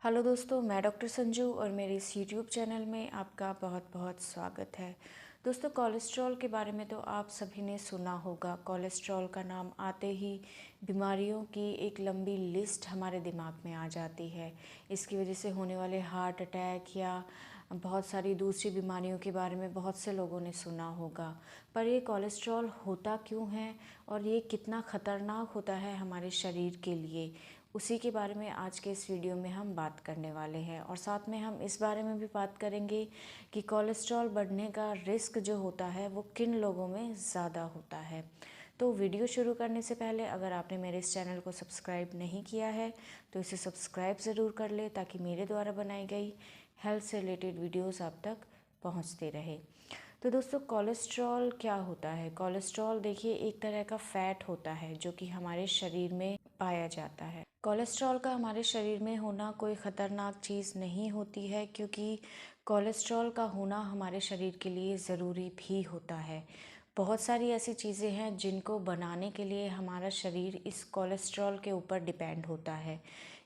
Hello दोस्तों, मैं doctor Sanju और मेरे इस यूट्यूब चैनल में आपका बहुत बहुत स्वागत है। दोस्तों, कोलेस्ट्रॉल के बारे में तो आप सभी ने सुना होगा। कोलेस्ट्रॉल का नाम आते ही बीमारियों की एक लंबी लिस्ट हमारे दिमाग में आ जाती है। इसकी वजह से होने वाले हार्ट अटैक या बहुत सारी दूसरी बीमारियों के बारे में बहुत से लोगों ने सुना होगा। पर ये कोलेस्ट्रॉल होता क्यों है और ये कितना ख़तरनाक होता है हमारे शरीर के लिए, उसी के बारे में आज के इस वीडियो में हम बात करने वाले हैं। और साथ में हम इस बारे में भी बात करेंगे कि कोलेस्ट्रॉल बढ़ने का रिस्क जो होता है वो किन लोगों में ज़्यादा होता है। तो वीडियो शुरू करने से पहले अगर आपने मेरे इस चैनल को सब्सक्राइब नहीं किया है तो इसे सब्सक्राइब ज़रूर कर ले, ताकि मेरे द्वारा बनाई गई हेल्थ से रिलेटेड वीडियोज़ आप तक पहुँचते रहे। तो दोस्तों, कोलेस्ट्रॉल क्या होता है? कोलेस्ट्रॉल देखिए एक तरह का फैट होता है जो कि हमारे शरीर में पाया जाता है। कोलेस्ट्रॉल का हमारे शरीर में होना कोई ख़तरनाक चीज़ नहीं होती है, क्योंकि कोलेस्ट्रॉल का होना हमारे शरीर के लिए ज़रूरी भी होता है। बहुत सारी ऐसी चीज़ें हैं जिनको बनाने के लिए हमारा शरीर इस कोलेस्ट्रॉल के ऊपर डिपेंड होता है।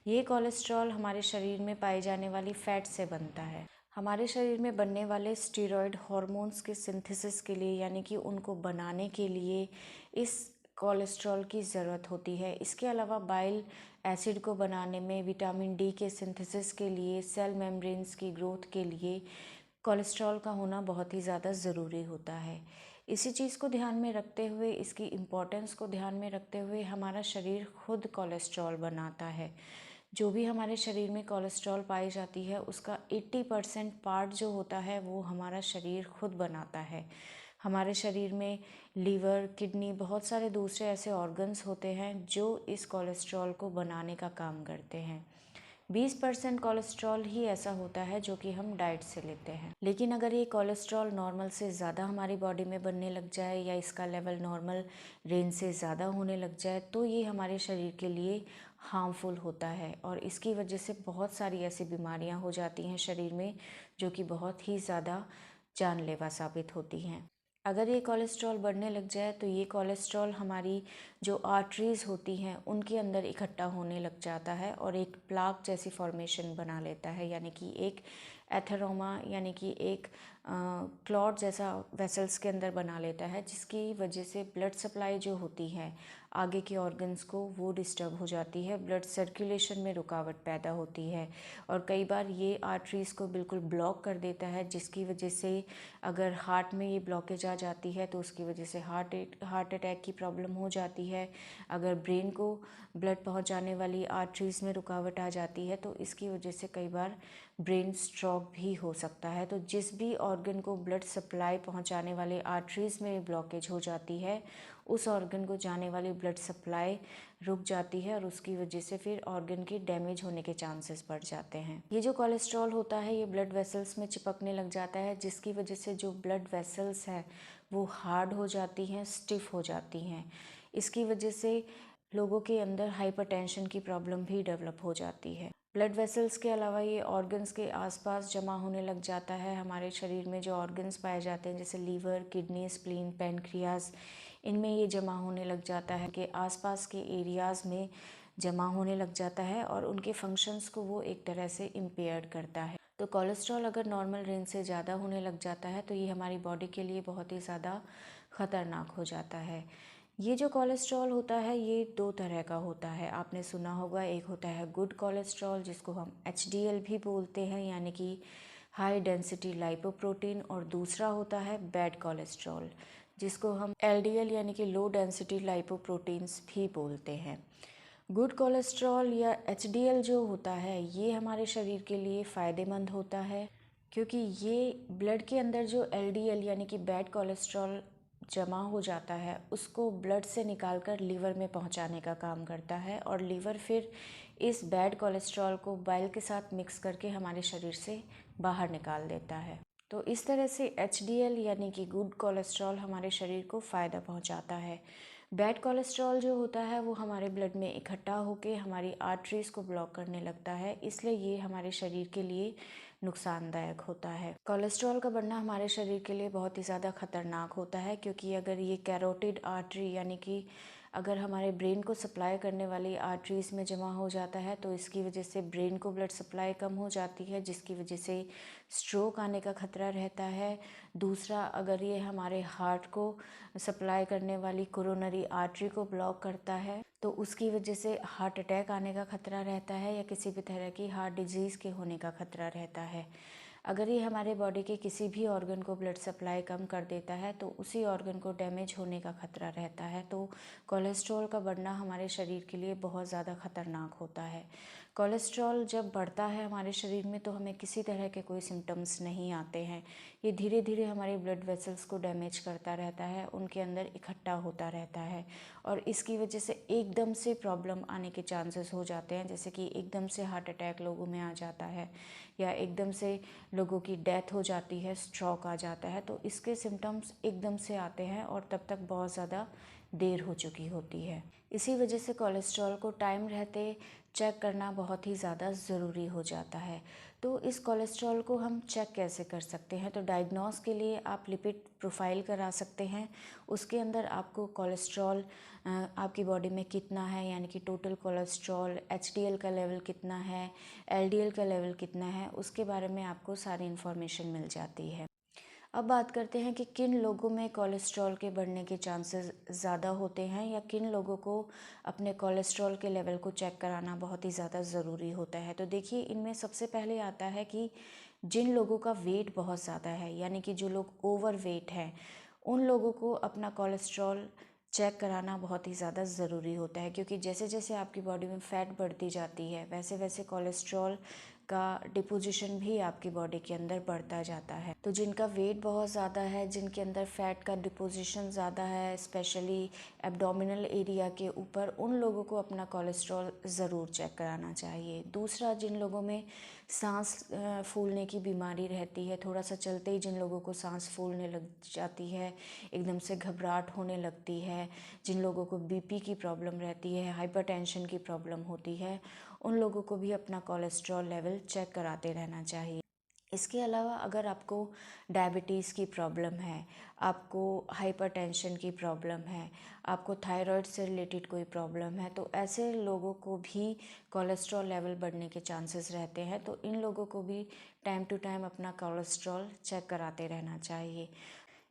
ये कोलेस्ट्रॉल हमारे शरीर में पाई जाने वाली फ़ैट से बनता है। हमारे शरीर में बनने वाले स्टेरॉयड हार्मोन्स के सिंथेसिस के लिए, यानी कि उनको बनाने के लिए इस कोलेस्ट्रॉल की ज़रूरत होती है। इसके अलावा बाइल एसिड को बनाने में, विटामिन डी के सिंथेसिस के लिए, सेल मेम्ब्रेन्स की ग्रोथ के लिए कोलेस्ट्रॉल का होना बहुत ही ज़्यादा ज़रूरी होता है। इसी चीज़ को ध्यान में रखते हुए, इसकी इम्पोर्टेंस को ध्यान में रखते हुए हमारा शरीर खुद कोलेस्ट्रॉल बनाता है। जो भी हमारे शरीर में कोलेस्ट्रॉल पाई जाती है उसका 80% पार्ट जो होता है वो हमारा शरीर खुद बनाता है। हमारे शरीर में लीवर, किडनी, बहुत सारे दूसरे ऐसे ऑर्गन्स होते हैं जो इस कोलेस्ट्रॉल को बनाने का काम करते हैं। 20% कोलेस्ट्रॉल ही ऐसा होता है जो कि हम डाइट से लेते हैं। लेकिन अगर ये कोलेस्ट्रॉल नॉर्मल से ज़्यादा हमारी बॉडी में बनने लग जाए या इसका लेवल नॉर्मल रेंज से ज़्यादा होने लग जाए तो ये हमारे शरीर के लिए हार्मफुल होता है, और इसकी वजह से बहुत सारी ऐसी बीमारियां हो जाती हैं शरीर में जो कि बहुत ही ज़्यादा जानलेवा साबित होती हैं। अगर ये कोलेस्ट्रॉल बढ़ने लग जाए तो ये कोलेस्ट्रॉल हमारी जो आर्टरीज़ होती हैं उनके अंदर इकट्ठा होने लग जाता है और एक प्लाक जैसी फॉर्मेशन बना लेता है, यानी कि एक एथेरोमा, यानी कि एक क्लॉट जैसा वेसल्स के अंदर बना लेता है, जिसकी वजह से ब्लड सप्लाई जो होती है आगे के ऑर्गन्स को वो डिस्टर्ब हो जाती है। ब्लड सर्कुलेशन में रुकावट पैदा होती है और कई बार ये आर्टरीज़ को बिल्कुल ब्लॉक कर देता है, जिसकी वजह से अगर हार्ट में ये ब्लॉकेज आ जाती है तो उसकी वजह से हार्ट अटैक की प्रॉब्लम हो जाती है। अगर ब्रेन को ब्लड पहुंचाने वाली आर्टरीज़ में रुकावट आ जाती है तो इसकी वजह से कई बार ब्रेन स्ट्रोक भी हो सकता है। तो जिस भी ऑर्गन को ब्लड सप्लाई पहुंचाने वाले आर्टरीज़ में ब्लॉकेज हो जाती है उस ऑर्गन को जाने वाली ब्लड सप्लाई रुक जाती है और उसकी वजह से फिर ऑर्गन की डैमेज होने के चांसेस बढ़ जाते हैं। ये जो कोलेस्ट्रॉल होता है ये ब्लड वेसल्स में चिपकने लग जाता है, जिसकी वजह से जो ब्लड वेसल्स हैं वो हार्ड हो जाती हैं, स्टिफ हो जाती हैं। इसकी वजह से लोगों के अंदर हाइपरटेंशन की प्रॉब्लम भी डेवलप हो जाती है। ब्लड वेसल्स के अलावा ये ऑर्गन्स के आसपास जमा होने लग जाता है। हमारे शरीर में जो ऑर्गन्स पाए जाते हैं जैसे लीवर, किडनी, स्प्लीन, पैनक्रियाज, इनमें ये जमा होने लग जाता है कि आसपास के एरियाज़ में जमा होने लग जाता है और उनके फंक्शंस को वो एक तरह से इम्पेयर्ड करता है। तो कोलेस्ट्रॉल अगर नॉर्मल रेंज से ज़्यादा होने लग जाता है तो ये हमारी बॉडी के लिए बहुत ही ज़्यादा ख़तरनाक हो जाता है। ये जो कोलेस्ट्रॉल होता है ये दो तरह का होता है, आपने सुना होगा। एक होता है गुड कोलेस्ट्रॉल जिसको हम एचडीएल भी बोलते हैं, यानी कि हाई डेंसिटी लाइपोप्रोटीन, और दूसरा होता है बैड कोलेस्ट्रॉल जिसको हम एलडीएल यानी कि लो डेंसिटी लाइपोप्रोटीन्स भी बोलते हैं। गुड कोलेस्ट्रॉल या एचडीएल जो होता है ये हमारे शरीर के लिए फ़ायदेमंद होता है, क्योंकि ये ब्लड के अंदर जो एलडीएल यानी कि बैड कोलेस्ट्रॉल जमा हो जाता है उसको ब्लड से निकालकर लीवर में पहुंचाने का काम करता है, और लीवर फिर इस बैड कोलेस्ट्रॉल को बाइल के साथ मिक्स करके हमारे शरीर से बाहर निकाल देता है। तो इस तरह से एचडीएल यानी कि गुड कोलेस्ट्रॉल हमारे शरीर को फ़ायदा पहुंचाता है। बैड कोलेस्ट्रॉल जो होता है वो हमारे ब्लड में इकट्ठा होकर हमारी आर्टरीज़ को ब्लॉक करने लगता है, इसलिए ये हमारे शरीर के लिए नुकसानदायक होता है। कोलेस्ट्रॉल का बढ़ना हमारे शरीर के लिए बहुत ही ज़्यादा खतरनाक होता है, क्योंकि अगर ये कैरोटिड आर्टरी यानी कि अगर हमारे ब्रेन को सप्लाई करने वाली आर्टरीज में जमा हो जाता है तो इसकी वजह से ब्रेन को ब्लड सप्लाई कम हो जाती है, जिसकी वजह से स्ट्रोक आने का खतरा रहता है। दूसरा, अगर ये हमारे हार्ट को सप्लाई करने वाली कोरोनरी आर्टरी को ब्लॉक करता है तो उसकी वजह से हार्ट अटैक आने का खतरा रहता है या किसी भी तरह की हार्ट डिजीज़ के होने का खतरा रहता है। अगर ये हमारे बॉडी के किसी भी ऑर्गन को ब्लड सप्लाई कम कर देता है तो उसी ऑर्गन को डैमेज होने का खतरा रहता है। तो कोलेस्ट्रॉल का बढ़ना हमारे शरीर के लिए बहुत ज़्यादा खतरनाक होता है। कोलेस्ट्रॉल जब बढ़ता है हमारे शरीर में तो हमें किसी तरह के कोई सिम्टम्स नहीं आते हैं। ये धीरे धीरे हमारे ब्लड वेसल्स को डैमेज करता रहता है, उनके अंदर इकट्ठा होता रहता है और इसकी वजह से एकदम से प्रॉब्लम आने के चांसेस हो जाते हैं, जैसे कि एकदम से हार्ट अटैक लोगों में आ जाता है या एकदम से लोगों की डेथ हो जाती है, स्ट्रोक आ जाता है। तो इसके सिम्टम्स एकदम से आते हैं और तब तक बहुत ज़्यादा देर हो चुकी होती है। इसी वजह से कोलेस्ट्रॉल को टाइम रहते चेक करना बहुत ही ज़्यादा ज़रूरी हो जाता है। तो इस कोलेस्ट्रॉल को हम चेक कैसे कर सकते हैं? तो डायग्नोस के लिए आप लिपिड प्रोफाइल करा सकते हैं। उसके अंदर आपको कोलेस्ट्रॉल आपकी बॉडी में कितना है, यानी कि टोटल कोलेस्ट्रॉल, एचडीएल का लेवल कितना है, एलडीएल का लेवल कितना है, उसके बारे में आपको सारी इन्फॉर्मेशन मिल जाती है। अब बात करते हैं कि किन लोगों में कोलेस्ट्रॉल के बढ़ने के चांसेस ज़्यादा होते हैं या किन लोगों को अपने कोलेस्ट्रॉल के लेवल को चेक कराना बहुत ही ज़्यादा ज़रूरी होता है। तो देखिए, इनमें सबसे पहले आता है कि जिन लोगों का वेट बहुत ज़्यादा है, यानी कि जो लोग ओवर वेट हैं, उन लोगों को अपना कोलेस्ट्रॉल चेक कराना बहुत ही ज़्यादा ज़रूरी होता है, क्योंकि जैसे जैसे आपकी बॉडी में फ़ैट बढ़ती जाती है वैसे वैसे कोलेस्ट्रॉल का डिपोजिशन भी आपकी बॉडी के अंदर बढ़ता जाता है। तो जिनका वेट बहुत ज़्यादा है, जिनके अंदर फ़ैट का डिपोजिशन ज़्यादा है, स्पेशली एब्डोमिनल एरिया के ऊपर, उन लोगों को अपना कोलेस्ट्रॉल ज़रूर चेक कराना चाहिए। दूसरा, जिन लोगों में सांस फूलने की बीमारी रहती है, थोड़ा सा चलते ही जिन लोगों को सांस फूलने लग जाती है, एकदम से घबराहट होने लगती है, जिन लोगों को बीपी की प्रॉब्लम रहती है, हाइपरटेंशन की प्रॉब्लम होती है, उन लोगों को भी अपना कोलेस्ट्रॉल लेवल चेक कराते रहना चाहिए। इसके अलावा अगर आपको डायबिटीज़ की प्रॉब्लम है, आपको हाइपरटेंशन की प्रॉब्लम है, आपको थायराइड से रिलेटेड कोई प्रॉब्लम है, तो ऐसे लोगों को भी कोलेस्ट्रॉल लेवल बढ़ने के चांसेस रहते हैं। तो इन लोगों को भी टाइम टू टाइम अपना कोलेस्ट्रॉल चेक कराते रहना चाहिए।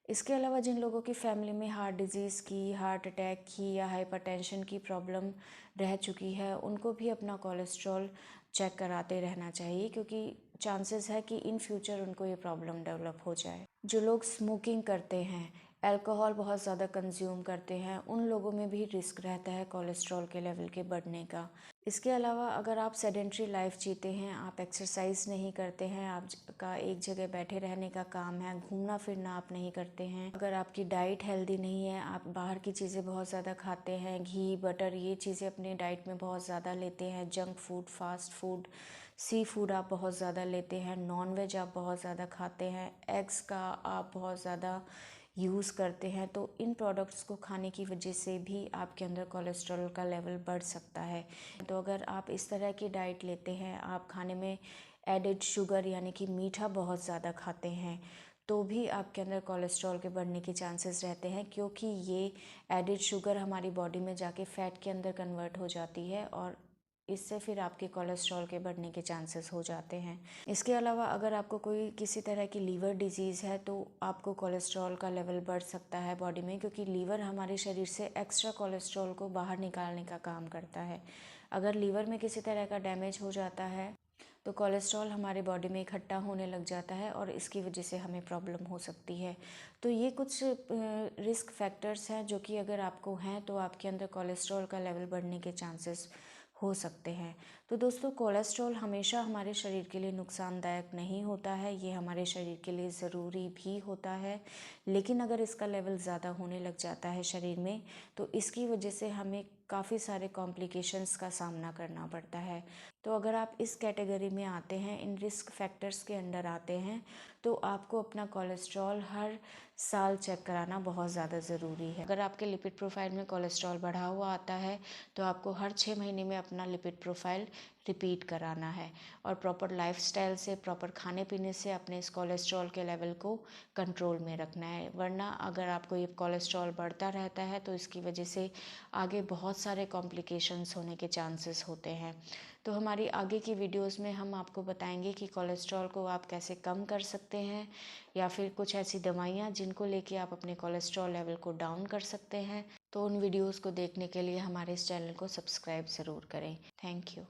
इसके अलावा जिन लोगों की फैमिली में हार्ट डिजीज़ की, हार्ट अटैक की या हाइपरटेंशन की प्रॉब्लम रह चुकी है, उनको भी अपना कोलेस्ट्रॉल चेक कराते रहना चाहिए, क्योंकि चांसेस है कि इन फ्यूचर उनको ये प्रॉब्लम डेवलप हो जाए। जो लोग स्मोकिंग करते हैं, अल्कोहल बहुत ज़्यादा कंज्यूम करते हैं, उन लोगों में भी रिस्क रहता है कोलेस्ट्रॉल के लेवल के बढ़ने का। इसके अलावा अगर आप सेडेंट्री लाइफ जीते हैं, आप एक्सरसाइज नहीं करते हैं, आपका एक जगह बैठे रहने का काम है, घूमना फिरना आप नहीं करते हैं, अगर आपकी डाइट हेल्दी नहीं है, आप बाहर की चीज़ें बहुत ज़्यादा खाते हैं, घी बटर ये चीज़ें अपने डाइट में बहुत ज़्यादा लेते हैं, junk food, fast food, sea food आप बहुत ज़्यादा लेते हैं, नॉन वेज आप बहुत ज़्यादा खाते हैं, एग्स का आप बहुत ज़्यादा यूज़ करते हैं, तो इन प्रोडक्ट्स को खाने की वजह से भी आपके अंदर कोलेस्ट्रॉल का लेवल बढ़ सकता है। तो अगर आप इस तरह की डाइट लेते हैं, आप खाने में एडेड शुगर यानी कि मीठा बहुत ज़्यादा खाते हैं, तो भी आपके अंदर कोलेस्ट्रॉल के बढ़ने के चांसेस रहते हैं, क्योंकि ये एडेड शुगर हमारी बॉडी में जाके फ़ैट के अंदर कन्वर्ट हो जाती है और इससे फिर आपके कोलेस्ट्रॉल के बढ़ने के चांसेस हो जाते हैं। इसके अलावा अगर आपको कोई किसी तरह की लीवर डिजीज़ है तो आपको कोलेस्ट्रॉल का लेवल बढ़ सकता है बॉडी में, क्योंकि लीवर हमारे शरीर से एक्स्ट्रा कोलेस्ट्रॉल को बाहर निकालने का काम करता है। अगर लीवर में किसी तरह का डैमेज हो जाता है तो कोलेस्ट्रॉल हमारे बॉडी में इकट्ठा होने लग जाता है और इसकी वजह से हमें प्रॉब्लम हो सकती है। तो ये कुछ रिस्क फैक्टर्स हैं जो कि अगर आपको हैं तो आपके अंदर कोलेस्ट्रॉल का लेवल बढ़ने के चांसेस हो सकते हैं। तो दोस्तों, कोलेस्ट्रॉल हमेशा हमारे शरीर के लिए नुकसानदायक नहीं होता है, ये हमारे शरीर के लिए ज़रूरी भी होता है, लेकिन अगर इसका लेवल ज़्यादा होने लग जाता है शरीर में तो इसकी वजह से हमें काफ़ी सारे कॉम्प्लिकेशंस का सामना करना पड़ता है। तो अगर आप इस कैटेगरी में आते हैं, इन रिस्क फैक्टर्स के अंडर आते हैं, तो आपको अपना कोलेस्ट्रॉल हर साल चेक कराना बहुत ज़्यादा ज़रूरी है। अगर आपके लिपिड प्रोफाइल में कोलेस्ट्रॉल बढ़ा हुआ आता है तो आपको हर 6 महीने में अपना लिपिड प्रोफाइल रिपीट कराना है और प्रॉपर लाइफस्टाइल से, प्रॉपर खाने पीने से अपने इस कोलेस्ट्रॉल के लेवल को कंट्रोल में रखना है। वरना अगर आपको ये कोलेस्ट्रॉल बढ़ता रहता है तो इसकी वजह से आगे बहुत सारे कॉम्प्लिकेशंस होने के चांसेस होते हैं। तो हमारी आगे की वीडियोस में हम आपको बताएंगे कि कोलेस्ट्रॉल को आप कैसे कम कर सकते हैं या फिर कुछ ऐसी दवाइयाँ जिनको लेके आप अपने कोलेस्ट्रॉल लेवल को डाउन कर सकते हैं। तो उन वीडियोस को देखने के लिए हमारे इस चैनल को सब्सक्राइब ज़रूर करें। Thank you.